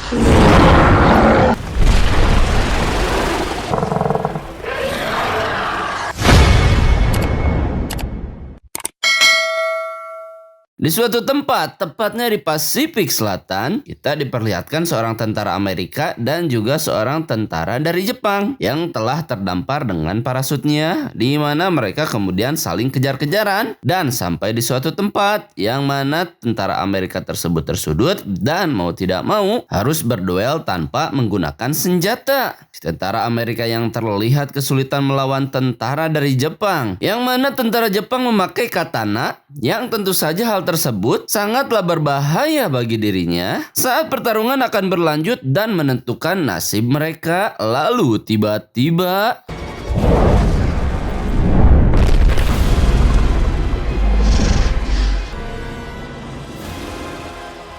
Di suatu tempat, tepatnya di Pasifik Selatan, kita diperlihatkan seorang tentara Amerika dan juga seorang tentara dari Jepang yang telah terdampar dengan parasutnya, di mana mereka kemudian saling kejar-kejaran dan sampai di suatu tempat yang mana tentara Amerika tersebut tersudut dan mau tidak mau harus berduel tanpa menggunakan senjata. Tentara Amerika yang terlihat kesulitan melawan tentara dari Jepang, yang mana tentara Jepang memakai katana, yang tentu saja hal tersebut sangatlah berbahaya bagi dirinya saat pertarungan akan berlanjut dan menentukan nasib mereka. Lalu tiba-tiba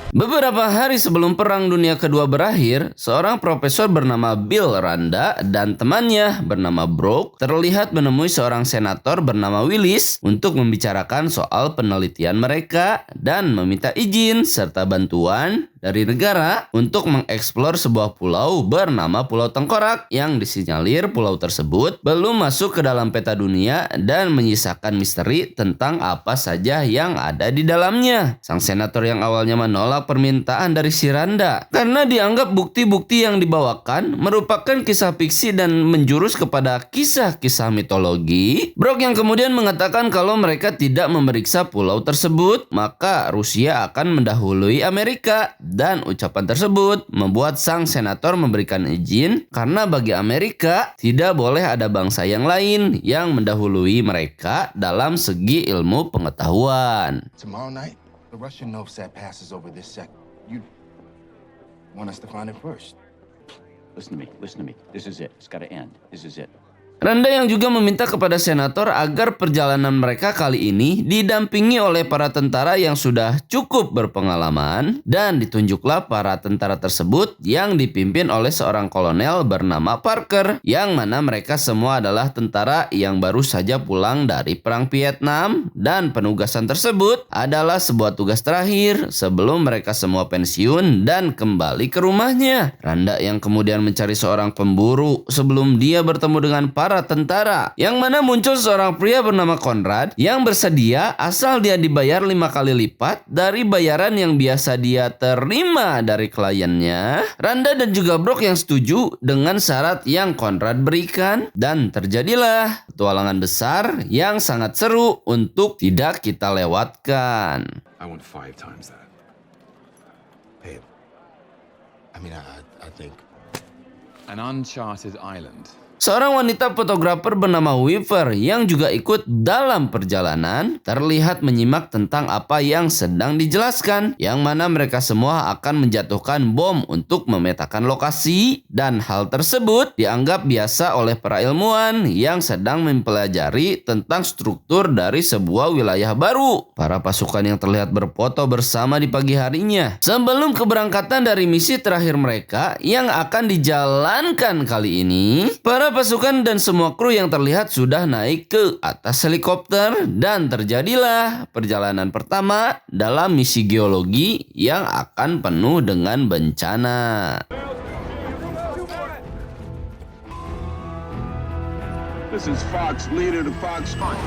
beberapa hari sebelum Perang Dunia Kedua berakhir, seorang profesor bernama Bill Randa dan temannya bernama Brooke terlihat menemui seorang senator bernama Willis untuk membicarakan soal penelitian mereka dan meminta izin serta bantuan dari negara untuk mengeksplor sebuah pulau bernama Pulau Tengkorak yang disinyalir pulau tersebut belum masuk ke dalam peta dunia dan menyisakan misteri tentang apa saja yang ada di dalamnya. Sang senator yang awalnya menolak permintaan dari si Randa karena dianggap bukti-bukti yang dibawakan merupakan kisah fiksi dan menjurus kepada kisah-kisah mitologi. Brooke yang kemudian mengatakan kalau mereka tidak memeriksa pulau tersebut, maka Rusia akan mendahului Amerika. Dan ucapan tersebut membuat sang senator memberikan izin karena bagi Amerika tidak boleh ada bangsa yang lain yang mendahului mereka dalam segi ilmu pengetahuan. Tomorrow night, the Russian Novsat passes over this sector. You want us to find it first? Listen to me. This is it. It's gotta end. This is it. Randa yang juga meminta kepada senator agar perjalanan mereka kali ini didampingi oleh para tentara yang sudah cukup berpengalaman dan ditunjuklah para tentara tersebut yang dipimpin oleh seorang kolonel bernama Parker yang mana mereka semua adalah tentara yang baru saja pulang dari Perang Vietnam dan penugasan tersebut adalah sebuah tugas terakhir sebelum mereka semua pensiun dan kembali ke rumahnya. Randa yang kemudian mencari seorang pemburu sebelum dia bertemu dengan para tentara, yang mana muncul seorang pria bernama Conrad yang bersedia asal dia dibayar 5 kali lipat dari bayaran yang biasa dia terima dari kliennya. Randa dan juga Brooke yang setuju dengan syarat yang Conrad berikan dan terjadilah petualangan besar yang sangat seru untuk tidak kita lewatkan. I want 5 times that. Hey, I think An uncharted island. Seorang wanita fotografer bernama Weaver yang juga ikut dalam perjalanan terlihat menyimak tentang apa yang sedang dijelaskan, yang mana mereka semua akan menjatuhkan bom untuk memetakan lokasi dan hal tersebut dianggap biasa oleh para ilmuwan yang sedang mempelajari tentang struktur dari sebuah wilayah baru. Para pasukan yang terlihat berfoto bersama di pagi harinya sebelum keberangkatan dari misi terakhir mereka yang akan dijalankan kali ini. Para pasukan dan semua kru yang terlihat sudah naik ke atas helikopter dan terjadilah perjalanan pertama dalam misi geologi yang akan penuh dengan bencana. This is Fox, leader to Fox Hunt.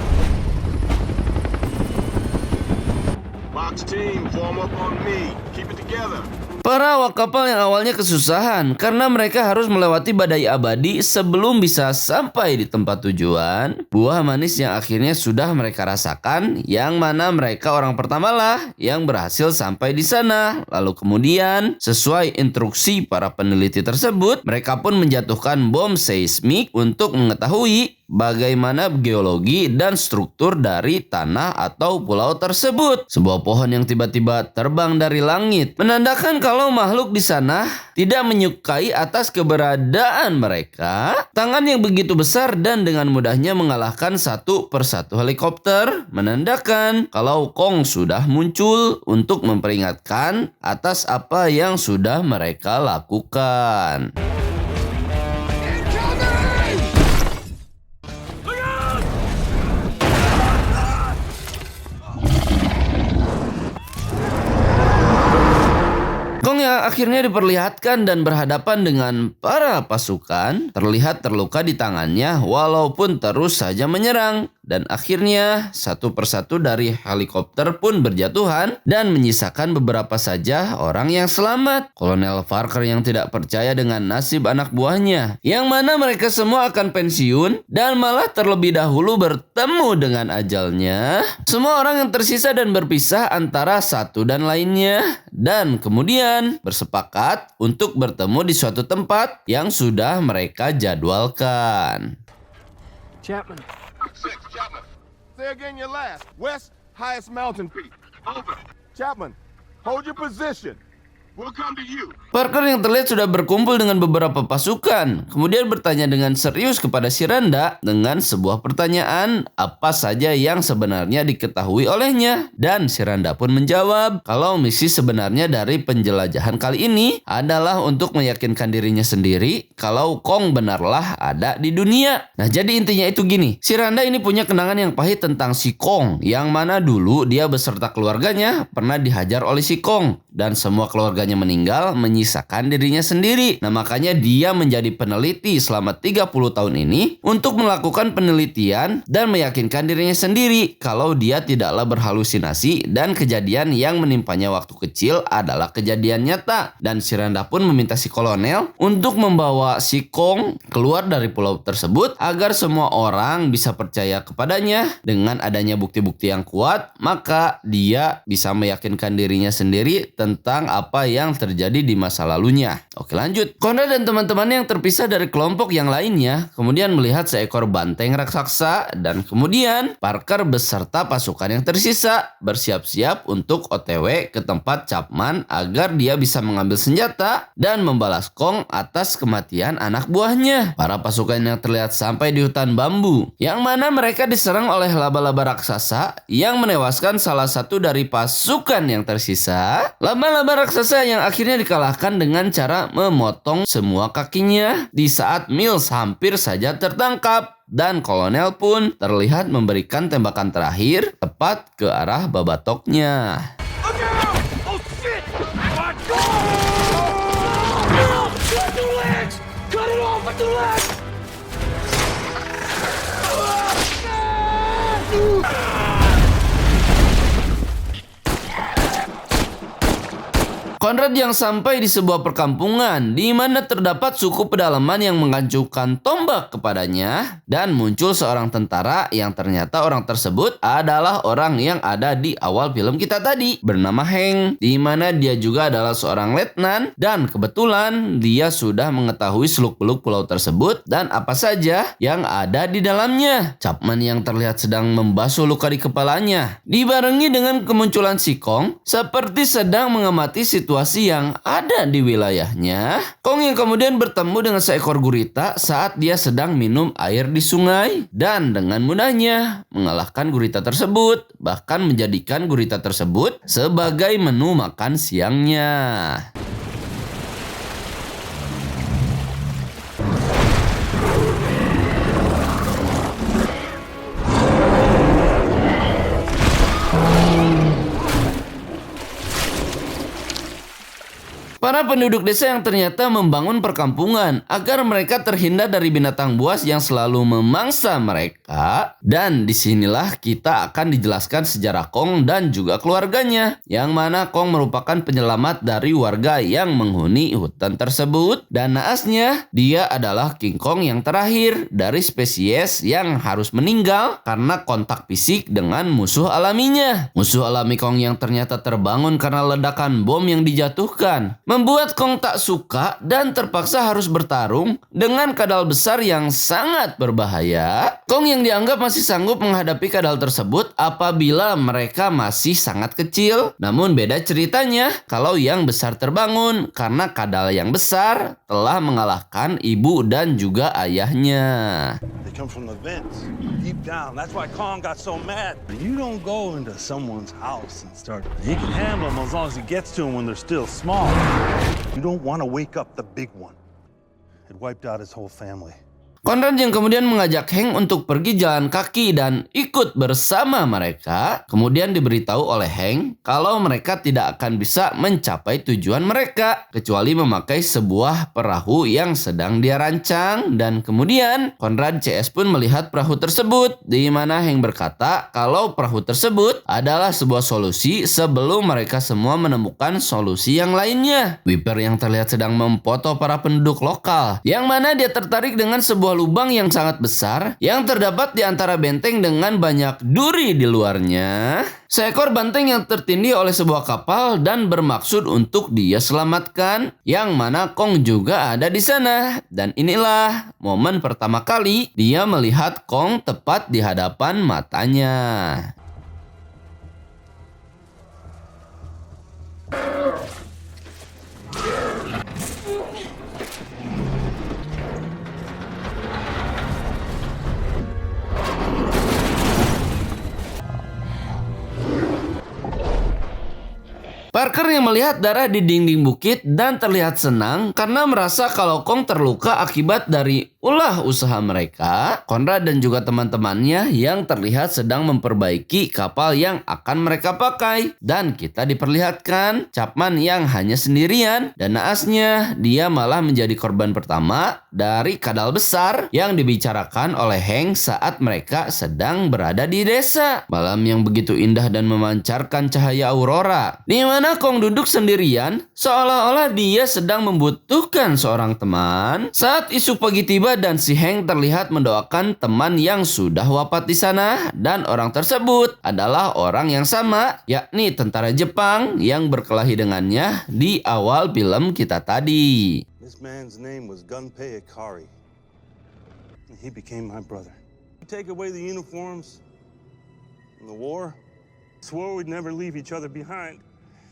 Fox team, form up on me. Keep it together. Para awak kapal yang awalnya kesusahan karena mereka harus melewati badai abadi sebelum bisa sampai di tempat tujuan. Buah manis yang akhirnya sudah mereka rasakan, yang mana mereka orang pertamalah yang berhasil sampai di sana. Lalu kemudian, sesuai instruksi para peneliti tersebut, mereka pun menjatuhkan bom seismik untuk mengetahui bagaimana geologi dan struktur dari tanah atau pulau tersebut. Sebuah pohon yang tiba-tiba terbang dari langit menandakan kalau makhluk di sana tidak menyukai atas keberadaan mereka. Tangan yang begitu besar dan dengan mudahnya mengalahkan satu persatu helikopter menandakan kalau Kong sudah muncul untuk memperingatkan atas apa yang sudah mereka lakukan. Kong yang akhirnya diperlihatkan dan berhadapan dengan para pasukan terlihat terluka di tangannya walaupun terus saja menyerang. Dan akhirnya satu persatu dari helikopter pun berjatuhan dan menyisakan beberapa saja orang yang selamat. Kolonel Parker yang tidak percaya dengan nasib anak buahnya, yang mana mereka semua akan pensiun dan malah terlebih dahulu bertemu dengan ajalnya. Semua orang yang tersisa dan berpisah antara satu dan lainnya, dan kemudian bersepakat untuk bertemu di suatu tempat yang sudah mereka jadwalkan. Chapman. Say again your last. West, highest mountain peak. Over. Chapman, hold your position. We'll come to you. Parker yang terlihat sudah berkumpul dengan beberapa pasukan, kemudian bertanya dengan serius kepada si Randa dengan sebuah pertanyaan apa saja yang sebenarnya diketahui olehnya. Dan si Randa pun menjawab kalau misi sebenarnya dari penjelajahan kali ini adalah untuk meyakinkan dirinya sendiri kalau Kong benarlah ada di dunia. Nah, jadi intinya itu gini, si Randa ini punya kenangan yang pahit tentang si Kong, yang mana dulu dia beserta keluarganya pernah dihajar oleh si Kong dan semua keluarganya meninggal menyisakan dirinya sendiri. Nah, makanya dia menjadi peneliti selama 30 tahun ini untuk melakukan penelitian dan meyakinkan dirinya sendiri kalau dia tidaklah berhalusinasi dan kejadian yang menimpanya waktu kecil adalah kejadian nyata. Dan si Randa pun meminta si kolonel untuk membawa si Kong keluar dari pulau tersebut agar semua orang bisa percaya kepadanya. Dengan adanya bukti-bukti yang kuat, maka dia bisa meyakinkan dirinya sendiri tentang apa yang terjadi di masa lalunya. Oke, lanjut. Conrad dan teman-teman yang terpisah dari kelompok yang lainnya kemudian melihat seekor banteng raksasa, dan kemudian Parker beserta pasukan yang tersisa bersiap-siap untuk OTW ke tempat Chapman agar dia bisa mengambil senjata dan membalas Kong atas kematian anak buahnya. Para pasukan yang terlihat sampai di hutan bambu, yang mana mereka diserang oleh laba-laba raksasa yang menewaskan salah satu dari pasukan yang tersisa. Laba-laba raksasa yang akhirnya dikalahkan dengan cara memotong semua kakinya di saat Mills hampir saja tertangkap. Dan kolonel pun terlihat memberikan tembakan terakhir tepat ke arah babatoknya. Oh shit! My God! Cut the legs! Cut it off at the legs! Conrad yang sampai di sebuah perkampungan di mana terdapat suku pedalaman yang mengacukan tombak kepadanya, dan muncul seorang tentara yang ternyata orang tersebut adalah orang yang ada di awal film kita tadi bernama Hank, di mana dia juga adalah seorang letnan dan kebetulan dia sudah mengetahui seluk-beluk pulau tersebut dan apa saja yang ada di dalamnya. Chapman yang terlihat sedang membasuh luka di kepalanya dibarengi dengan kemunculan si Kong seperti sedang mengamati situasi yang ada di wilayahnya. Kong yang kemudian bertemu dengan seekor gurita saat dia sedang minum air di sungai dan dengan mudahnya mengalahkan gurita tersebut, bahkan menjadikan gurita tersebut sebagai menu makan siangnya. Para penduduk desa yang ternyata membangun perkampungan agar mereka terhindar dari binatang buas yang selalu memangsa mereka. Dan disinilah kita akan dijelaskan sejarah Kong dan juga keluarganya, yang mana Kong merupakan penyelamat dari warga yang menghuni hutan tersebut. Dan naasnya, dia adalah King Kong yang terakhir dari spesies yang harus meninggal karena kontak fisik dengan musuh alaminya. Musuh alami Kong yang ternyata terbangun karena ledakan bom yang dijatuhkan membuat Kong tak suka dan terpaksa harus bertarung dengan kadal besar yang sangat berbahaya. Kong yang dianggap masih sanggup menghadapi kadal tersebut apabila mereka masih sangat kecil. Namun beda ceritanya kalau yang besar terbangun karena kadal yang besar telah mengalahkan ibu dan juga ayahnya. They come from the vents, deep down. That's why Kong got so mad. You don't go into someone's house and start. He can handle them as long as he gets to them when they're still small. You don't want to wake up the big one. It wiped out his whole family. Conrad yang kemudian mengajak Hank untuk pergi jalan kaki dan ikut bersama mereka, kemudian diberitahu oleh Hank kalau mereka tidak akan bisa mencapai tujuan mereka kecuali memakai sebuah perahu yang sedang dia rancang. Dan kemudian Conrad CS pun melihat perahu tersebut, di mana Hank berkata kalau perahu tersebut adalah sebuah solusi sebelum mereka semua menemukan solusi yang lainnya. Weeper yang terlihat sedang memfoto para penduduk lokal, yang mana dia tertarik dengan sebuah lubang yang sangat besar yang terdapat di antara benteng dengan banyak duri di luarnya. Seekor banteng yang tertindih oleh sebuah kapal dan bermaksud untuk dia selamatkan, yang mana Kong juga ada di sana. Dan inilah momen pertama kali dia melihat Kong tepat di hadapan matanya. Parker yang melihat darah di dinding bukit dan terlihat senang karena merasa kalau Kong terluka akibat dari ulah usaha mereka. Conrad dan juga teman-temannya yang terlihat sedang memperbaiki kapal yang akan mereka pakai. Dan kita diperlihatkan Chapman yang hanya sendirian, dan naasnya dia malah menjadi korban pertama dari kadal besar yang dibicarakan oleh Hank saat mereka sedang berada di desa. Malam yang begitu indah dan memancarkan cahaya aurora, di mana Kong duduk sendirian seolah-olah dia sedang membutuhkan seorang teman. Saat isu pagi tiba dan si Hank terlihat mendoakan teman yang sudah wafat di sana, dan orang tersebut adalah orang yang sama, yakni tentara Jepang yang berkelahi dengannya di awal film kita tadi. This man's name was Gunpei Ikari. He became my brother. You take away the uniforms in the war, swore we'd never leave each other behind.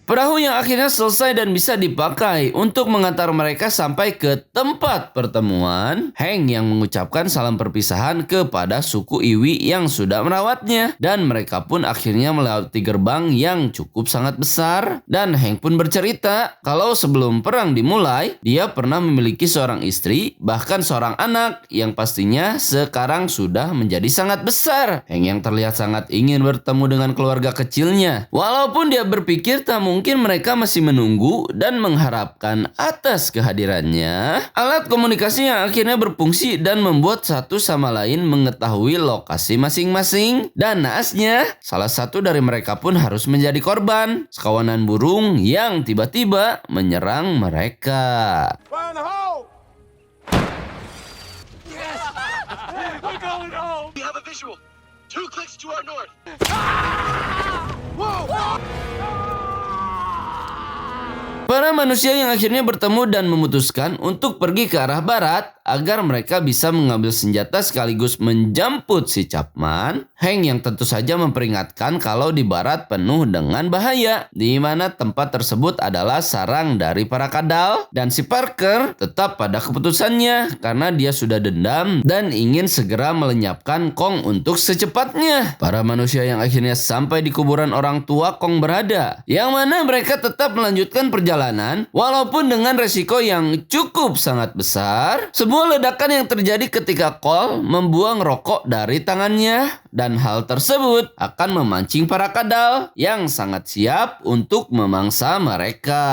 Perahu yang akhirnya selesai dan bisa dipakai untuk mengantar mereka sampai ke tempat pertemuan. Hank yang mengucapkan salam perpisahan kepada suku Iwi yang sudah merawatnya. Dan mereka pun akhirnya melewati gerbang yang cukup sangat besar. Dan Hank pun bercerita kalau sebelum perang dimulai, dia pernah memiliki seorang istri, bahkan seorang anak yang pastinya sekarang sudah menjadi sangat besar. Hank yang terlihat sangat ingin bertemu dengan keluarga kecilnya. Walaupun dia berpikir tak mungkin mereka masih menunggu dan mengharapkan atas kehadirannya. Alat komunikasi yang akhirnya berfungsi dan membuat satu sama lain mengetahui lokasi masing-masing. Dan naasnya, salah satu dari mereka pun harus menjadi korban sekawanan burung yang tiba-tiba menyerang mereka. Fire in the hole! Yes! We're going home! We have a visual. 2 clicks to our north. Whoa! Para manusia yang akhirnya bertemu dan memutuskan untuk pergi ke arah barat agar mereka bisa mengambil senjata sekaligus menjemput si Chapman. Hank yang tentu saja memperingatkan kalau di barat penuh dengan bahaya, di mana tempat tersebut adalah sarang dari para kadal. Dan si Parker tetap pada keputusannya karena dia sudah dendam dan ingin segera melenyapkan Kong untuk secepatnya. Para manusia yang akhirnya sampai di kuburan orang tua Kong berada, yang mana mereka tetap melanjutkan perjalanan walaupun dengan resiko yang cukup sangat besar. Sebuah ledakan yang terjadi ketika Cole membuang rokok dari tangannya, dan hal tersebut akan memancing para kadal yang sangat siap untuk memangsa mereka.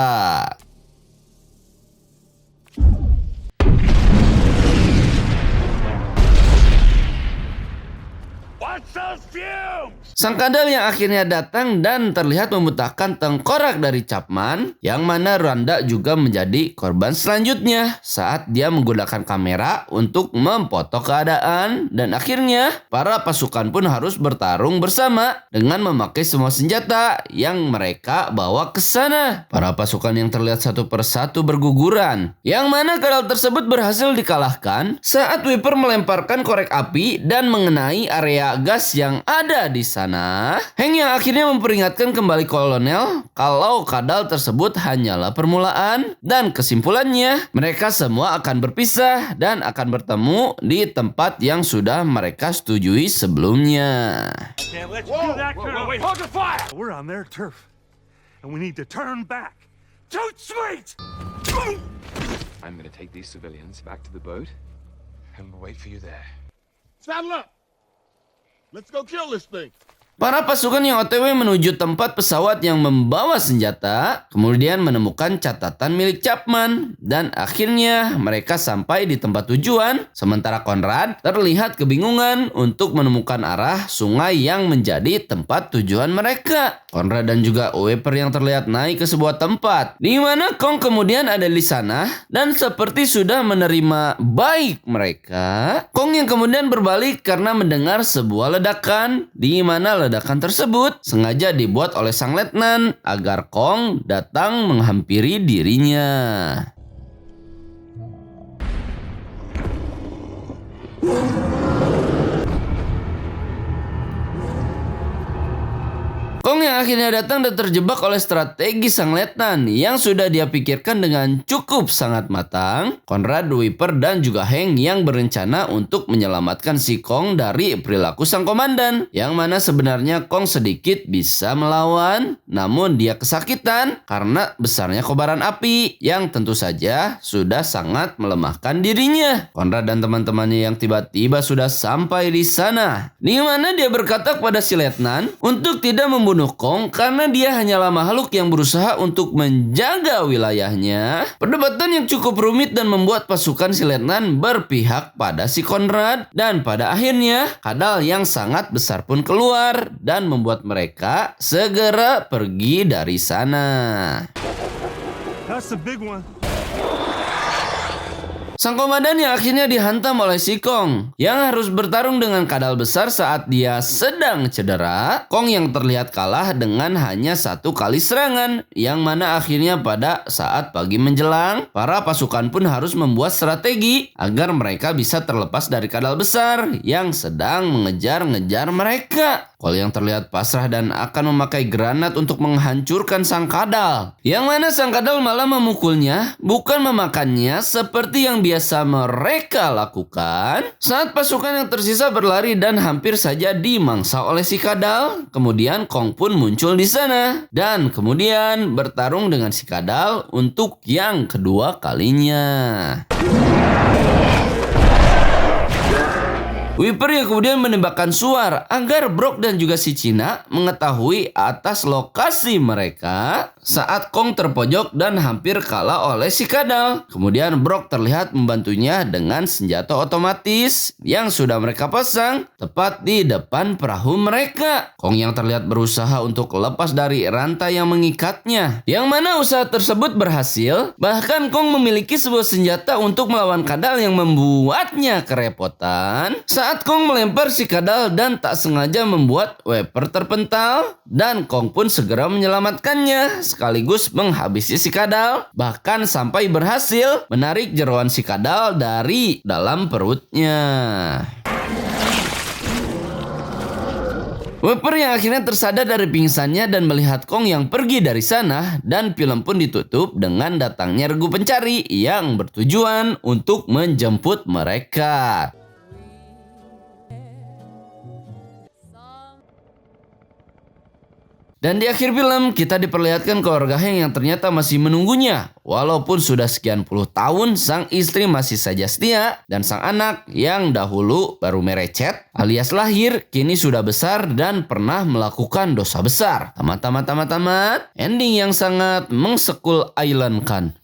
What's those fumes? Sang kadal yang akhirnya datang dan terlihat membutahkan tengkorak dari Chapman, yang mana Randa juga menjadi korban selanjutnya saat dia menggunakan kamera untuk memfoto keadaan. Dan akhirnya para pasukan pun harus bertarung bersama dengan memakai semua senjata yang mereka bawa ke sana. Para pasukan yang terlihat satu persatu berguguran, yang mana kadal tersebut berhasil dikalahkan saat Weeper melemparkan korek api dan mengenai area gas yang ada di sana. Hank yang akhirnya memperingatkan kembali kolonel kalau kadal tersebut hanyalah permulaan, dan kesimpulannya mereka semua akan berpisah dan akan bertemu di tempat yang sudah mereka setujui sebelumnya. Can't let you do that, Colonel. Wait, hold your fire! We're on their turf, and we need to turn back. Shoot sweet! I'm gonna take these civilians back to the boat, And we'll wait for you there. Saddle up! Let's go kill this thing! Para pasukan yang OTW menuju tempat pesawat yang membawa senjata, kemudian menemukan catatan milik Chapman, dan akhirnya mereka sampai di tempat tujuan, sementara Conrad terlihat kebingungan untuk menemukan arah sungai yang menjadi tempat tujuan mereka. Conrad dan juga Weaver yang terlihat naik ke sebuah tempat, di mana Kong kemudian ada di sana, dan seperti sudah menerima baik mereka, Kong yang kemudian berbalik karena mendengar sebuah ledakan, di mana ledakan tersebut sengaja dibuat oleh sang letnan agar Kong datang menghampiri dirinya. Kong yang akhirnya datang dan terjebak oleh strategi sang letnan yang sudah dia pikirkan dengan cukup sangat matang. Conrad, Weaver, dan juga Hank yang berencana untuk menyelamatkan si Kong dari perilaku sang komandan, yang mana sebenarnya Kong sedikit bisa melawan, namun dia kesakitan karena besarnya kobaran api yang tentu saja sudah sangat melemahkan dirinya. Conrad dan teman-temannya yang tiba-tiba sudah sampai di sana, di mana dia berkata kepada si letnan untuk tidak membunuh Kong karena dia hanyalah makhluk yang berusaha untuk menjaga wilayahnya. Perdebatan yang cukup rumit dan membuat pasukan si letnan berpihak pada si Conrad, dan pada akhirnya kadal yang sangat besar pun keluar dan membuat mereka segera pergi dari sana. That's the big one. Sang komandan yang akhirnya dihantam oleh si Kong yang harus bertarung dengan kadal besar saat dia sedang cedera. Kong yang terlihat kalah dengan hanya satu kali serangan, yang mana akhirnya pada saat pagi menjelang, para pasukan pun harus membuat strategi agar mereka bisa terlepas dari kadal besar yang sedang mengejar-ngejar mereka. Kol yang terlihat pasrah dan akan memakai granat untuk menghancurkan sang kadal, yang mana sang kadal malah memukulnya, bukan memakannya seperti yang biasa mereka lakukan. Saat pasukan yang tersisa berlari dan hampir saja dimangsa oleh si kadal, kemudian Kong pun muncul di sana dan kemudian bertarung dengan si kadal untuk yang kedua kalinya. Weaver yang kemudian menembakkan suar agar Brock dan juga si Cina mengetahui atas lokasi mereka saat Kong terpojok dan hampir kalah oleh si kadal. Kemudian Brock terlihat membantunya dengan senjata otomatis yang sudah mereka pasang tepat di depan perahu mereka. Kong yang terlihat berusaha untuk lepas dari rantai yang mengikatnya, yang mana usaha tersebut berhasil. Bahkan Kong memiliki sebuah senjata untuk melawan kadal yang membuatnya kerepotan. Saat Kong melempar si kadal dan tak sengaja membuat Weaver terpental, dan Kong pun segera menyelamatkannya sekaligus menghabisi si kadal, bahkan sampai berhasil menarik jeroan si kadal dari dalam perutnya. Weaver yang akhirnya tersadar dari pingsannya dan melihat Kong yang pergi dari sana, dan film pun ditutup dengan datangnya regu pencari yang bertujuan untuk menjemput mereka. Dan di akhir film kita diperlihatkan keluarga Hank yang ternyata masih menunggunya. Walaupun sudah sekian puluh tahun sang istri masih saja setia, dan sang anak yang dahulu baru merecet alias lahir kini sudah besar dan pernah melakukan dosa besar. Tamat. Ending yang sangat mengsekul Island kan.